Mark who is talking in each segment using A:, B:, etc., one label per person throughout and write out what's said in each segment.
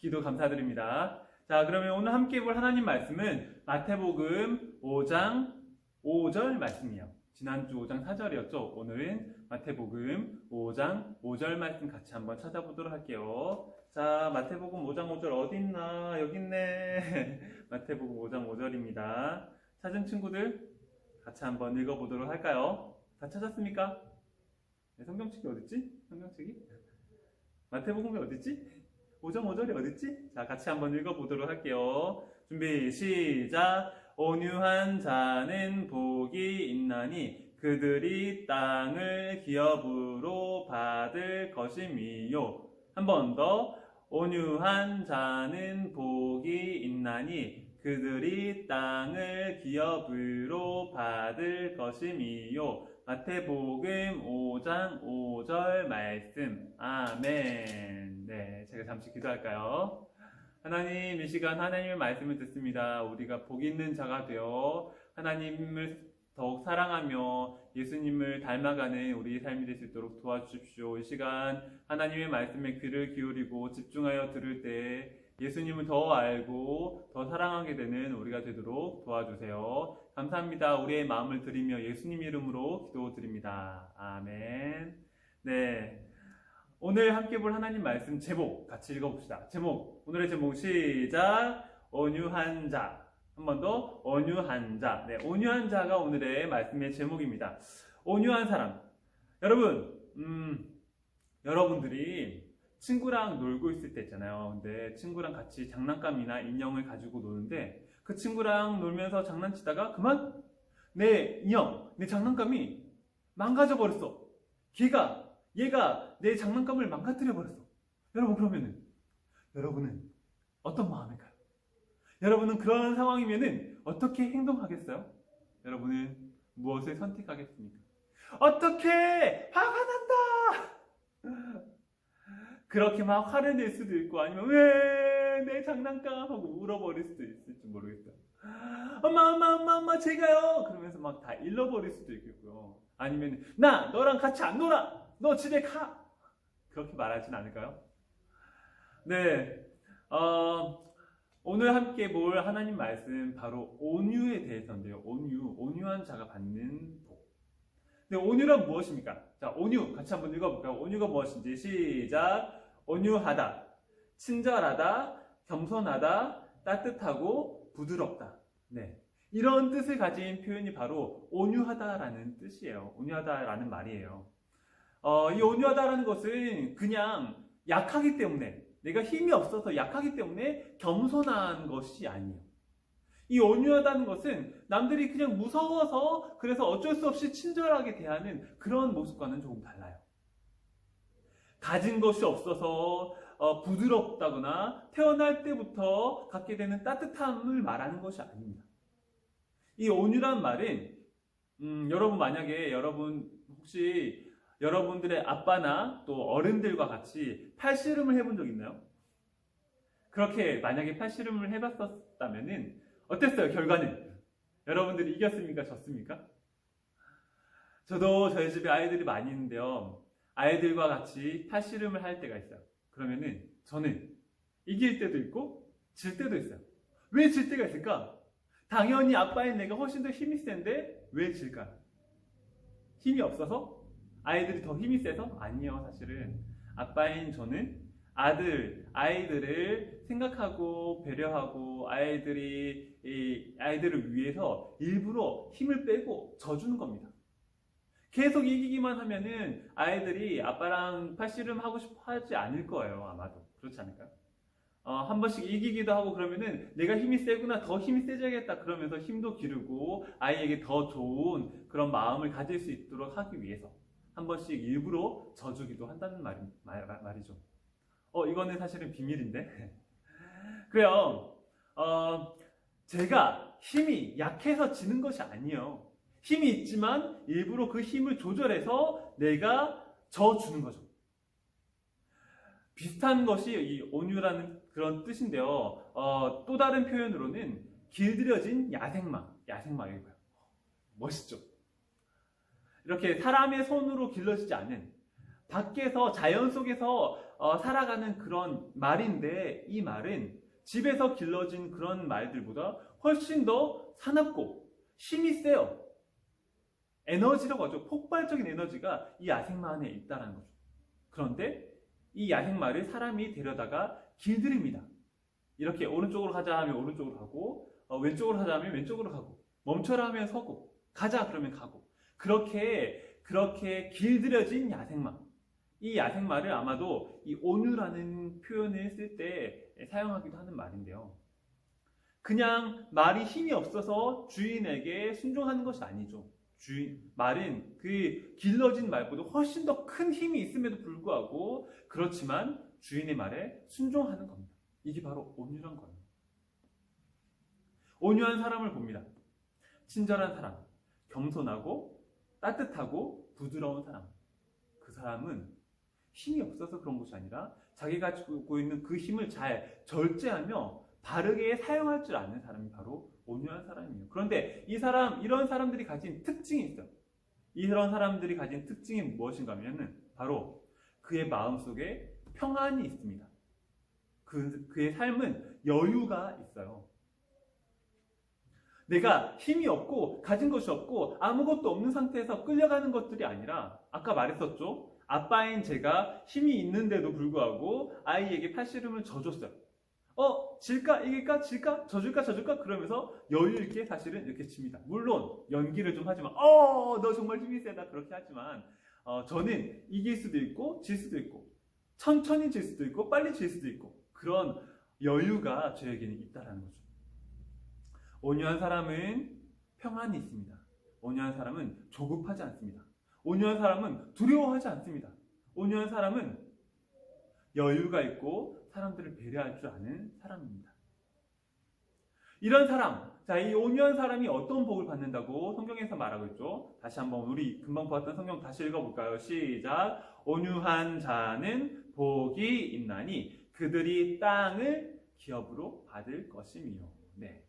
A: 기도 감사드립니다. 자, 그러면 오늘 함께 볼 하나님 말씀은 마태복음 5장 5절 말씀이에요. 지난주 5장 4절이었죠. 오늘은 마태복음 5장 5절 말씀 같이 한번 찾아보도록 할게요. 자, 마태복음 5장 5절 어디 있나? 여기 있네. 마태복음 5장 5절입니다. 찾은 친구들 같이 한번 읽어보도록 할까요? 다 찾았습니까? 네, 성경책이 어딨지? 성경책이? 마태복음이 어딨지? 5장 5절이 어딨지? 자, 같이 한번 읽어보도록 할게요. 준비, 시작! 온유한 자는 복이 있나니 그들이 땅을 기업으로 받을 것임이요. 한 번 더. 온유한 자는 복이 있나니 그들이 땅을 기업으로 받을 것임이요. 마태복음 5장 5절 말씀. 아멘. 네, 제가 잠시 기도할까요? 하나님, 이 시간 하나님의 말씀을 듣습니다. 우리가 복 있는 자가 되어 하나님을 더욱 사랑하며 예수님을 닮아가는 우리의 삶이 될 수 있도록 도와주십시오. 이 시간 하나님의 말씀에 귀를 기울이고 집중하여 들을 때 예수님을 더 알고 더 사랑하게 되는 우리가 되도록 도와주세요. 감사합니다. 우리의 마음을 드리며 예수님 이름으로 기도드립니다. 아멘. 네. 오늘 함께 볼 하나님 말씀 제목 같이 읽어봅시다. 제목, 오늘의 제목 시작. 온유한 자. 한 번 더. 온유한 자. 네, 온유한 자가 오늘의 말씀의 제목입니다. 온유한 사람. 여러분, 여러분들이 친구랑 놀고 있을 때 있잖아요. 근데 친구랑 같이 장난감이나 인형을 가지고 노는데 그 친구랑 놀면서 장난치다가 그만 내 인형, 내 장난감이 망가져 버렸어. 얘가 내 장난감을 망가뜨려 버렸어. 여러분, 그러면은 여러분은 어떤 마음일까요? 여러분은 그런 상황이면은 어떻게 행동하겠어요? 여러분은 무엇을 선택하겠습니까? 어떻게 화가 난다! 그렇게 막 화를 낼 수도 있고 아니면 왜 내 장난감 하고 울어버릴 수도 있을지 모르겠어요. 엄마 제가요! 그러면서 막 다 잃어버릴 수도 있겠고요. 아니면 너랑 같이 안 놀아! 너 집에 가! 그렇게 말하진 않을까요? 네, 오늘 함께 볼 하나님 말씀 바로 온유에 대해서인데요. 온유한 자가 받는 복. 근데 온유란 무엇입니까? 자, 온유 같이 한번 읽어볼까요? 온유가 무엇인지 시작. 온유하다, 친절하다, 겸손하다, 따뜻하고 부드럽다. 네, 이런 뜻을 가진 표현이 바로 온유하다라는 뜻이에요. 온유하다라는 말이에요. 이 온유하다라는 것은 그냥 약하기 때문에, 내가 힘이 없어서 약하기 때문에 겸손한 것이 아니에요. 이 온유하다는 것은 남들이 그냥 무서워서 그래서 어쩔 수 없이 친절하게 대하는 그런 모습과는 조금 달라요. 가진 것이 없어서 부드럽다거나 태어날 때부터 갖게 되는 따뜻함을 말하는 것이 아닙니다. 이 온유란 말은 여러분 만약에 혹시 여러분들의 아빠나 또 어른들과 같이 팔씨름을 해본 적 있나요? 그렇게 만약에 팔씨름을 해봤었다면은 어땠어요? 결과는? 여러분들이 이겼습니까? 졌습니까? 저도 저희 집에 아이들이 많이 있는데요. 아이들과 같이 팔씨름을 할 때가 있어요. 그러면은 저는 이길 때도 있고 질 때도 있어요. 왜 질 때가 있을까? 당연히 아빠인 내가 훨씬 더 힘이 센데 왜 질까? 힘이 없어서? 아이들이 더 힘이 세서? 아니에요. 사실은 아빠인 저는 아이들을 생각하고 배려하고 아이들을 위해서 일부러 힘을 빼고 져주는 겁니다. 계속 이기기만 하면은 아이들이 아빠랑 팔씨름 하고 싶어 하지 않을 거예요. 아마도. 그렇지 않을까요? 한 번씩 이기기도 하고 그러면은 내가 힘이 세구나, 더 힘이 세져야겠다 그러면서 힘도 기르고 아이에게 더 좋은 그런 마음을 가질 수 있도록 하기 위해서 한 번씩 일부러 져주기도 한다는 말이죠. 이거는 사실은 비밀인데. 그래요. 제가 힘이 약해서 지는 것이 아니에요. 힘이 있지만 일부러 그 힘을 조절해서 내가 져주는 거죠. 비슷한 것이 이 온유라는 그런 뜻인데요. 또 다른 표현으로는 길들여진 야생마일까요? 멋있죠? 이렇게 사람의 손으로 길러지지 않은, 밖에서 자연 속에서 살아가는 그런 말인데 이 말은 집에서 길러진 그런 말들보다 훨씬 더 사납고 힘이 세요. 에너지라고 하죠. 폭발적인 에너지가 이 야생마 안에 있다는 거죠. 그런데 이 야생마를 사람이 데려다가 길들입니다. 이렇게 오른쪽으로 가자 하면 오른쪽으로 가고 왼쪽으로 하자 하면 왼쪽으로 가고 멈춰라 하면 서고 가자 그러면 가고 그렇게 길들여진 야생마. 이 야생마를 아마도 이 온유라는 표현을 쓸 때 사용하기도 하는 말인데요. 그냥 말이 힘이 없어서 주인에게 순종하는 것이 아니죠. 말은 그 길러진 말보다 훨씬 더 큰 힘이 있음에도 불구하고 그렇지만 주인의 말에 순종하는 겁니다. 이게 바로 온유란 거예요. 온유한 사람을 봅니다. 친절한 사람, 겸손하고 따뜻하고 부드러운 사람. 그 사람은 힘이 없어서 그런 것이 아니라 자기가 가지고 있는 그 힘을 잘 절제하며 바르게 사용할 줄 아는 사람이 바로 온유한 사람이에요. 그런데 이런 사람들이 가진 특징이 있어요. 이런 사람들이 가진 특징이 무엇인가 하면은 바로 그의 마음속에 평안이 있습니다. 그의 삶은 여유가 있어요. 내가 힘이 없고 가진 것이 없고 아무것도 없는 상태에서 끌려가는 것들이 아니라 아까 말했었죠. 아빠인 제가 힘이 있는데도 불구하고 아이에게 팔씨름을 져줬어요. 질까? 이길까? 질까? 져줄까? 그러면서 여유 있게 사실은 이렇게 칩니다. 물론 연기를 좀 하지만 너 정말 힘이 세다 그렇게 하지만 저는 이길 수도 있고 질 수도 있고 천천히 질 수도 있고 빨리 질 수도 있고 그런 여유가 저에게는 있다는 거죠. 온유한 사람은 평안이 있습니다. 온유한 사람은 조급하지 않습니다. 온유한 사람은 두려워하지 않습니다. 온유한 사람은 여유가 있고 사람들을 배려할 줄 아는 사람입니다. 이런 사람, 이 온유한 사람이 어떤 복을 받는다고 성경에서 말하고 있죠? 다시 한번 우리 금방 보았던 성경 다시 읽어볼까요? 시작! 온유한 자는 복이 있나니 그들이 땅을 기업으로 받을 것이며. 네.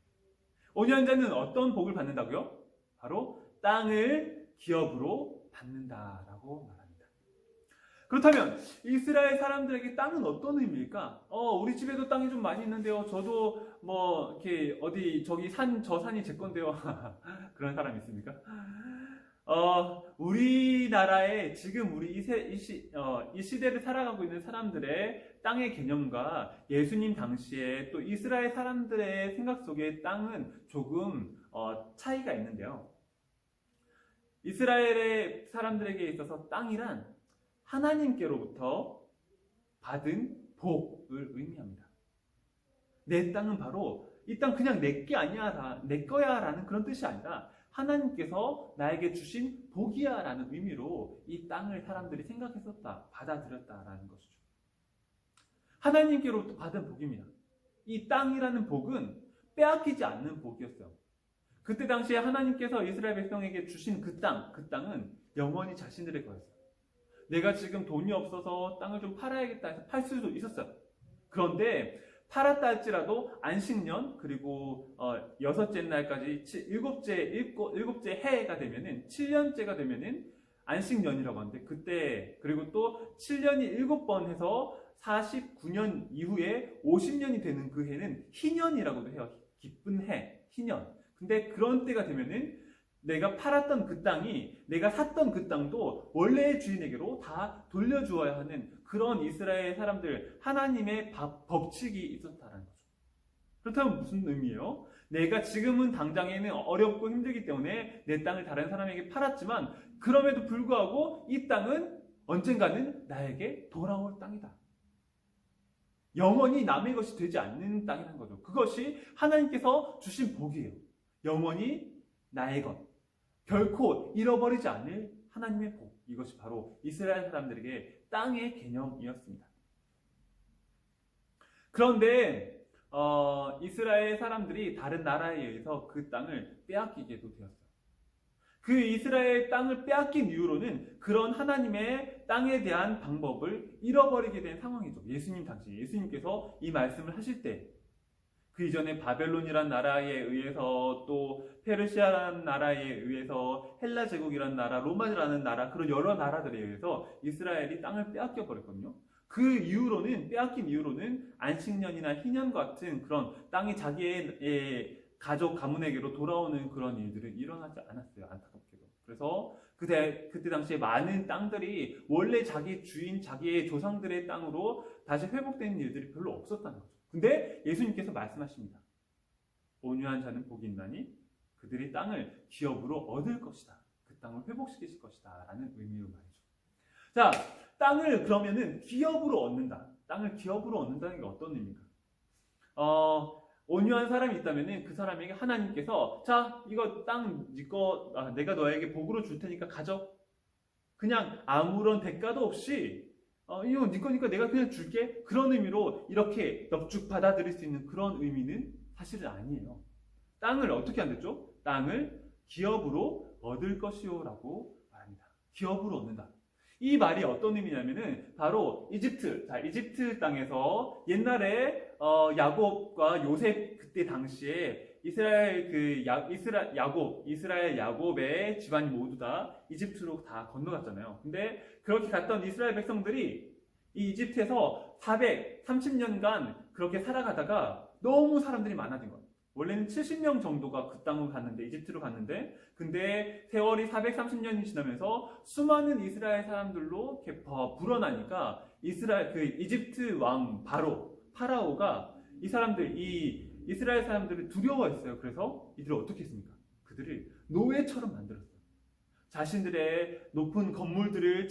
A: 온유한 자는 어떤 복을 받는다고요? 바로 땅을 기업으로 받는다라고 말합니다. 그렇다면 이스라엘 사람들에게 땅은 어떤 의미일까? 우리 집에도 땅이 좀 많이 있는데요. 저도 이렇게 저기 저 산이 제 건데요. 그런 사람 있습니까? 우리나라에 지금 우리 이 시대를 살아가고 있는 사람들의 땅의 개념과 예수님 당시에 또 이스라엘 사람들의 생각 속에 땅은 조금 차이가 있는데요. 이스라엘의 사람들에게 있어서 땅이란 하나님께로부터 받은 복을 의미합니다. 내 땅은 바로 이 땅 그냥 내게 아니야, 내 거야 라는 그런 뜻이 아니라 하나님께서 나에게 주신 복이야 라는 의미로 이 땅을 사람들이 생각했었다, 받아들였다라는 것이죠. 하나님께로부터 받은 복입니다. 이 땅이라는 복은 빼앗기지 않는 복이었어요. 그때 당시에 하나님께서 이스라엘 백성에게 주신 그 땅은 영원히 자신들의 거였어요. 내가 지금 돈이 없어서 땅을 좀 팔아야겠다 해서 팔 수도 있었어요. 그런데 팔았다 할지라도 안식년 그리고 여섯째 날까지 일곱째 해가 되면은 7년째가 되면은 안식년이라고 하는데 그때 그리고 또 7년이 7번 해서 49년 이후에 50년이 되는 그 해는 희년이라고도 해요. 기쁜 해, 희년. 근데 그런 때가 되면은 내가 팔았던 그 땅이 내가 샀던 그 땅도 원래의 주인에게로 다 돌려주어야 하는 그런 이스라엘 사람들 하나님의 법칙이 있었다는 거죠. 그렇다면 무슨 의미예요? 내가 지금은 당장에는 어렵고 힘들기 때문에 내 땅을 다른 사람에게 팔았지만 그럼에도 불구하고 이 땅은 언젠가는 나에게 돌아올 땅이다. 영원히 남의 것이 되지 않는 땅이라는 거죠. 그것이 하나님께서 주신 복이에요. 영원히 나의 것. 결코 잃어버리지 않을 하나님의 복. 이것이 바로 이스라엘 사람들에게 땅의 개념이었습니다. 그런데 이스라엘 사람들이 다른 나라에 의해서 그 땅을 빼앗기게도 되었어요. 그 이스라엘 땅을 빼앗긴 이유로는 그런 하나님의 땅에 대한 방법을 잃어버리게 된 상황이죠. 예수님 당시 예수님께서 이 말씀을 하실 때 그 이전에 바벨론이란 나라에 의해서 또 페르시아라는 나라에 의해서 헬라 제국이라는 나라, 로마라는 나라 그런 여러 나라들에 의해서 이스라엘이 땅을 빼앗겨 버렸거든요. 그 이후로는 빼앗긴 이후로는 안식년이나 희년 같은 그런 땅이 자기의 가족 가문에게로 돌아오는 그런 일들은 일어나지 않았어요. 안타깝게도. 그래서 그때 당시에 많은 땅들이 원래 자기 주인, 자기의 조상들의 땅으로 다시 회복되는 일들이 별로 없었다는 거죠. 근데 예수님께서 말씀하십니다. 온유한 자는 복이 있나니 그들이 땅을 기업으로 얻을 것이다. 그 땅을 회복시키실 것이다. 라는 의미로 말이죠. 자, 땅을 그러면은 기업으로 얻는다. 땅을 기업으로 얻는다는 게 어떤 의미입니까? 온유한 사람이 있다면은 그 사람에게 하나님께서 자, 이거 땅 내가 너에게 복으로 줄 테니까 가져. 그냥 아무런 대가도 없이 이거 네 거니까 내가 그냥 줄게. 그런 의미로 이렇게 넙죽 받아들일 수 있는 그런 의미는 사실은 아니에요. 땅을 어떻게 한댔죠? 땅을 기업으로 얻을 것이요라고 말합니다. 기업으로 얻는다. 이 말이 어떤 의미냐면은 바로 이집트 땅에서 옛날에 야곱과 요셉 그때 당시에 이스라엘 야곱의 집안이 모두 다 이집트로 다 건너갔잖아요. 근데 그렇게 갔던 이스라엘 백성들이 이 이집트에서 430년간 그렇게 살아가다가 너무 사람들이 많아진 거예요. 원래는 70명 정도가 그 땅으로 갔는데, 이집트로 갔는데, 근데 세월이 430년이 지나면서 수많은 이스라엘 사람들로 이렇게 불어나니까 이집트 왕 파라오가 이스라엘 사람들을 두려워했어요. 그래서 이들을 어떻게 했습니까? 그들을 노예처럼 만들었어요. 자신들의 높은 건물들을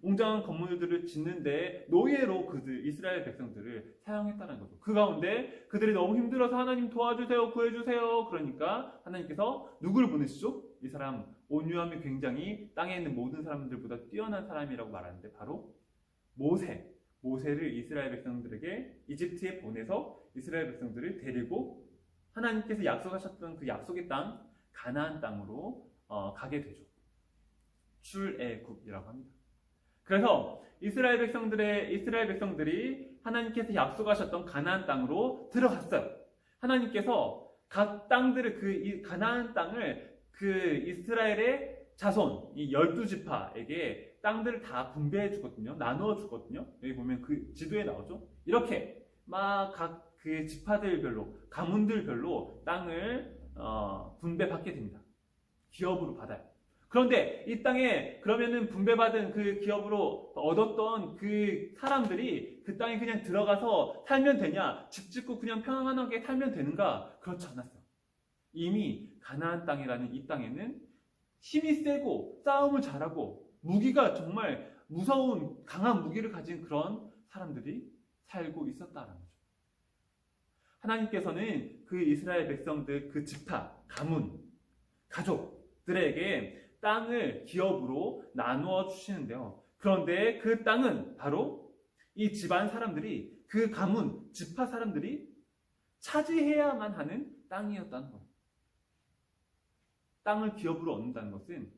A: 웅장한 건물들을 짓는데 노예로 이스라엘 백성들을 사용했다는 거죠. 그 가운데 그들이 너무 힘들어서 하나님 도와주세요, 구해주세요. 그러니까 하나님께서 누구를 보내시죠? 이 사람 온유함이 굉장히 땅에 있는 모든 사람들보다 뛰어난 사람이라고 말하는데 바로 모세를 이스라엘 백성들에게 이집트에 보내서 이스라엘 백성들을 데리고 하나님께서 약속하셨던 그 약속의 땅 가나안 땅으로 가게 되죠. 출애굽이라고 합니다. 그래서 이스라엘 백성들이 하나님께서 약속하셨던 가나안 땅으로 들어갔어요. 하나님께서 각 땅들을 이 가나안 땅을 이스라엘의 자손 이 12지파에게 땅들을 다 분배해 주거든요. 나누어 주거든요. 여기 보면 그 지도에 나오죠. 이렇게 막 각 그 지파들별로 가문들별로 땅을 분배받게 됩니다. 기업으로 받아요. 그런데 이 땅에 그러면은 분배받은 그 기업으로 얻었던 그 사람들이 그 땅에 그냥 들어가서 살면 되냐? 집 짓고 그냥 평안하게 살면 되는가? 그렇지 않았어요. 이미 가나안 땅이라는 이 땅에는 힘이 세고 싸움을 잘하고 무기가 정말 무서운 강한 무기를 가진 그런 사람들이 살고 있었다는 거죠. 하나님께서는 그 이스라엘 백성들 그 지파, 가문, 가족들에게 땅을 기업으로 나누어 주시는데요. 그런데 그 땅은 바로 이 집안 사람들이, 그 가문, 지파 사람들이 차지해야만 하는 땅이었다는 거예요. 땅을 기업으로 얻는다는 것은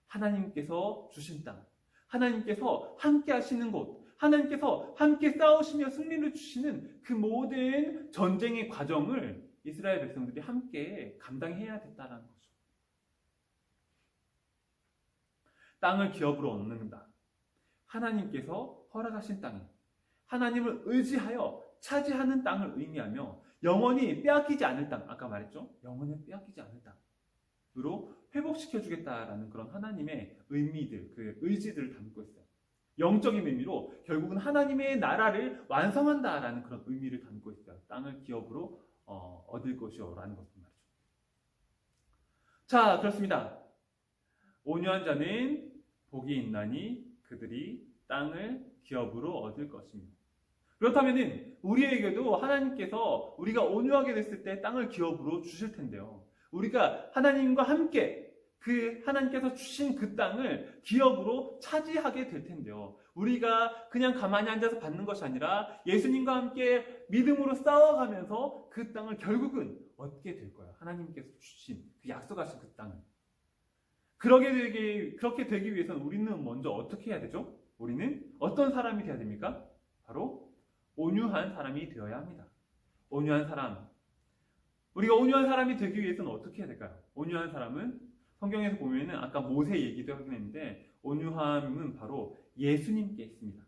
A: 하나님께서 주신 땅, 하나님께서 함께 하시는 곳, 하나님께서 함께 싸우시며 승리를 주시는 그 모든 전쟁의 과정을 이스라엘 백성들이 함께 감당해야 됐다는 거죠. 땅을 기업으로 얻는다. 하나님께서 허락하신 땅에 하나님을 의지하여 차지하는 땅을 의미하며 영원히 빼앗기지 않을 땅, 아까 말했죠? 영원히 빼앗기지 않을 땅으로 회복시켜주겠다라는 그런 하나님의 의미들, 그 의지들을 담고 있어요. 영적인 의미로 결국은 하나님의 나라를 완성한다라는 그런 의미를 담고 있어요. 땅을 기업으로 얻을 것이요라는 것은 말이죠. 자, 그렇습니다. 온유한 자는 복이 있나니 그들이 땅을 기업으로 얻을 것입니다. 그렇다면 우리에게도 하나님께서 우리가 온유하게 됐을 때 땅을 기업으로 주실 텐데요. 우리가 하나님과 함께 그 하나님께서 주신 그 땅을 기업으로 차지하게 될 텐데요. 우리가 그냥 가만히 앉아서 받는 것이 아니라 예수님과 함께 믿음으로 싸워가면서 그 땅을 결국은 얻게 될 거예요. 하나님께서 주신 그 약속하신 그 땅을. 그렇게 되기 위해서는 우리는 먼저 어떻게 해야 되죠? 우리는 어떤 사람이 되어야 됩니까? 바로 온유한 사람이 되어야 합니다. 온유한 사람. 우리가 온유한 사람이 되기 위해서는 어떻게 해야 될까요? 온유한 사람은 성경에서 보면은 아까 모세 얘기도 하긴 했는데 온유함은 바로 예수님께 있습니다.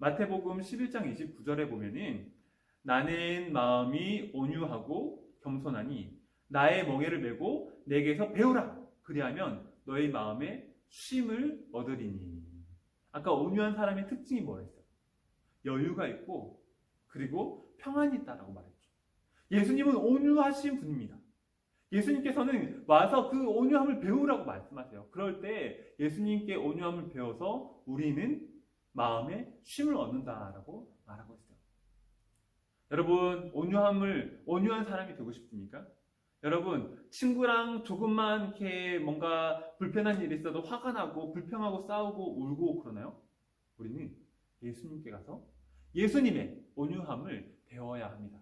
A: 마태복음 11장 29절에 보면은 나는 마음이 온유하고 겸손하니 나의 멍에를 메고 내게서 배우라. 그리하면 너의 마음에 쉼을 얻으리니. 아까 온유한 사람의 특징이 뭐였어요? 여유가 있고 그리고 평안이 있다라고 말했죠. 예수님은 온유하신 분입니다. 예수님께서는 와서 그 온유함을 배우라고 말씀하세요. 그럴 때 예수님께 온유함을 배워서 우리는 마음에 쉼을 얻는다라고 말하고 있어요. 여러분, 온유한 사람이 되고 싶습니까? 여러분, 친구랑 조금만 이렇게 뭔가 불편한 일이 있어도 화가 나고 불평하고 싸우고 울고 그러나요? 우리는 예수님께 가서 예수님의 온유함을 배워야 합니다.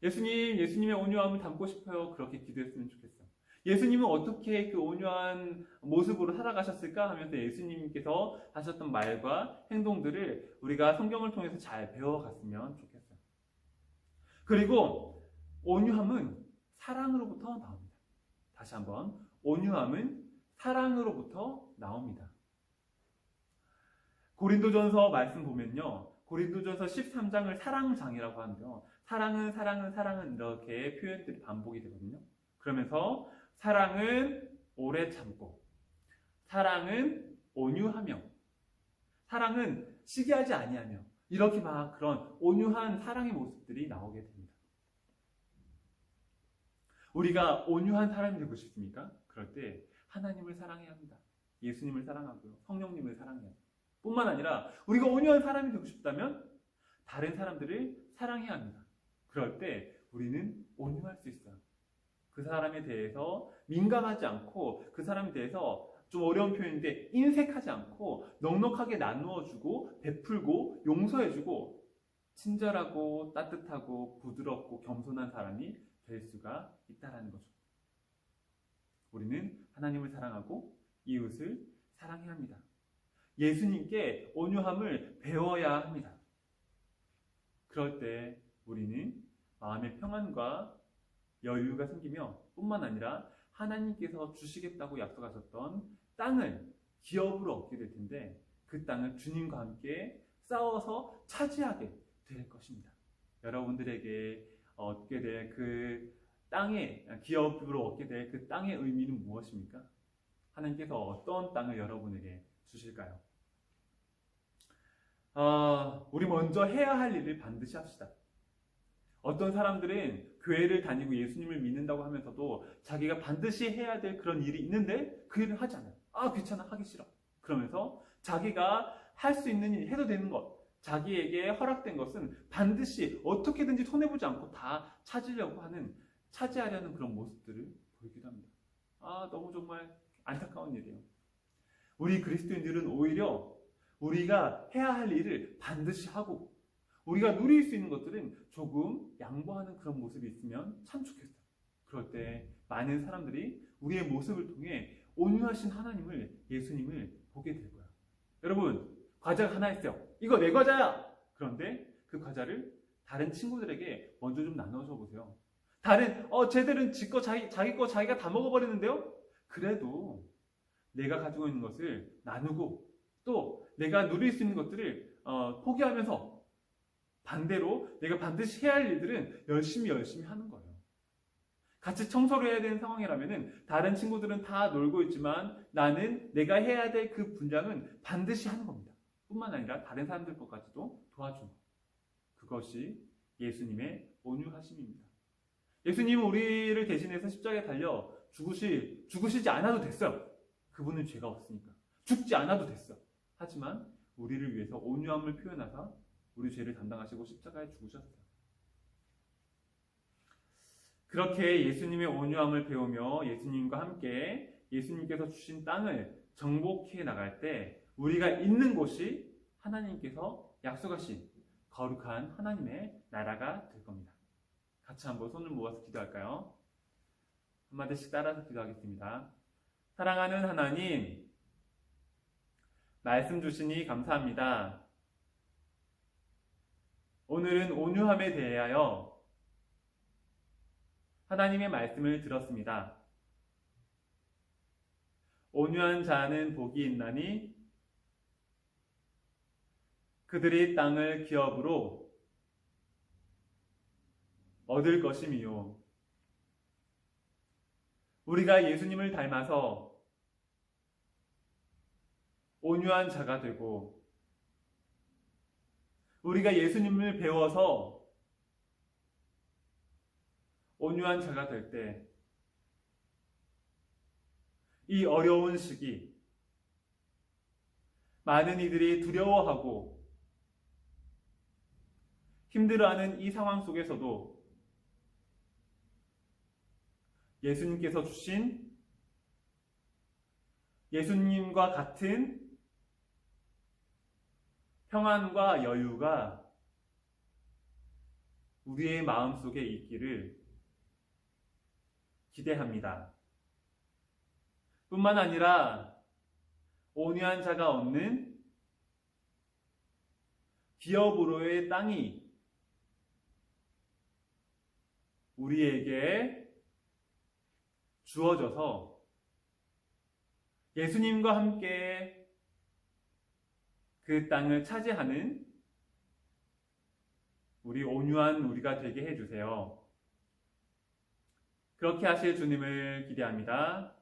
A: 예수님의 온유함을 담고 싶어요. 그렇게 기도했으면 좋겠어요. 예수님은 어떻게 그 온유한 모습으로 살아가셨을까 하면서 예수님께서 하셨던 말과 행동들을 우리가 성경을 통해서 잘 배워갔으면 좋겠어요. 그리고 온유함은 사랑으로부터 나옵니다. 다시 한번, 온유함은 사랑으로부터 나옵니다. 고린도전서 말씀 보면요, 고린도전서 13장을 사랑장이라고 하는데요, 사랑은 이렇게 표현들이 반복이 되거든요. 그러면서 사랑은 오래 참고, 사랑은 온유하며, 사랑은 시기하지 아니하며, 이렇게 막 그런 온유한 사랑의 모습들이 나오게 됩니다. 우리가 온유한 사람이 되고 싶습니까? 그럴 때 하나님을 사랑해야 합니다. 예수님을 사랑하고요, 성령님을 사랑해야 합니다. 뿐만 아니라 우리가 온유한 사람이 되고 싶다면 다른 사람들을 사랑해야 합니다. 그럴 때 우리는 온유할 수 있어요. 그 사람에 대해서 민감하지 않고, 그 사람에 대해서 좀 어려운 표현인데 인색하지 않고 넉넉하게 나누어주고 베풀고 용서해주고 친절하고 따뜻하고 부드럽고 겸손한 사람이 될 수가 있다는 거죠. 우리는 하나님을 사랑하고 이웃을 사랑해야 합니다. 예수님께 온유함을 배워야 합니다. 그럴 때 우리는 마음의 평안과 여유가 생기며 뿐만 아니라 하나님께서 주시겠다고 약속하셨던 땅을 기업으로 얻게 될 텐데, 그 땅을 주님과 함께 싸워서 차지하게 될 것입니다. 여러분들에게 얻게 될 그 땅의 기업으로 얻게 될 그 땅의 의미는 무엇입니까? 하나님께서 어떤 땅을 여러분에게 주실까요? 우리 먼저 해야 할 일을 반드시 합시다. 어떤 사람들은 교회를 다니고 예수님을 믿는다고 하면서도 자기가 반드시 해야 될 그런 일이 있는데 그 일을 하지 않아요. 귀찮아, 하기 싫어. 그러면서 자기가 할 수 있는 일, 해도 되는 것, 자기에게 허락된 것은 반드시 어떻게든지 손해보지 않고 다 차지하려는 그런 모습들을 보이기도 합니다. 너무 정말 안타까운 일이에요. 우리 그리스도인들은 오히려 우리가 해야 할 일을 반드시 하고 우리가 누릴 수 있는 것들은 조금 양보하는 그런 모습이 있으면 참 좋겠어요. 그럴 때 많은 사람들이 우리의 모습을 통해 온유하신 하나님을, 예수님을 보게 될 거예요. 여러분, 과자가 하나 있어요. 이거 내 과자야! 그런데 그 과자를 다른 친구들에게 먼저 좀 나눠줘 보세요. 쟤들은 자기 거 자기가 다 먹어버리는데요? 그래도 내가 가지고 있는 것을 나누고 또 내가 누릴 수 있는 것들을 포기하면서 반대로 내가 반드시 해야 할 일들은 열심히 하는 거예요. 같이 청소를 해야 되는 상황이라면 다른 친구들은 다 놀고 있지만 나는 내가 해야 될 그 분량은 반드시 하는 겁니다. 뿐만 아니라 다른 사람들 것까지도 도와주는 것. 그것이 예수님의 온유하심입니다. 예수님은 우리를 대신해서 십자가에 달려 죽으시지 않아도 됐어요. 그분은 죄가 없으니까. 죽지 않아도 됐어. 하지만 우리를 위해서 온유함을 표현하사 우리 죄를 담당하시고 십자가에 죽으셨어요. 그렇게 예수님의 온유함을 배우며 예수님과 함께 예수님께서 주신 땅을 정복해 나갈 때 우리가 있는 곳이 하나님께서 약속하신 거룩한 하나님의 나라가 될 겁니다. 같이 한번 손을 모아서 기도할까요? 한마디씩 따라서 기도하겠습니다. 사랑하는 하나님, 말씀 주시니 감사합니다. 오늘은 온유함에 대하여 하나님의 말씀을 들었습니다. 온유한 자는 복이 있나니 그들이 땅을 기업으로 얻을 것이미요. 우리가 예수님을 닮아서 온유한 자가 되고, 우리가 예수님을 배워서 온유한 자가 될 때, 이 어려운 시기, 많은 이들이 두려워하고 힘들어하는 이 상황 속에서도 예수님께서 주신 예수님과 같은 평안과 여유가 우리의 마음속에 있기를 기대합니다. 뿐만 아니라 온유한 자가 얻는 기업으로의 땅이 우리에게 주어져서 예수님과 함께 그 땅을 차지하는 우리 온유한 우리가 되게 해주세요. 그렇게 하실 주님을 기대합니다.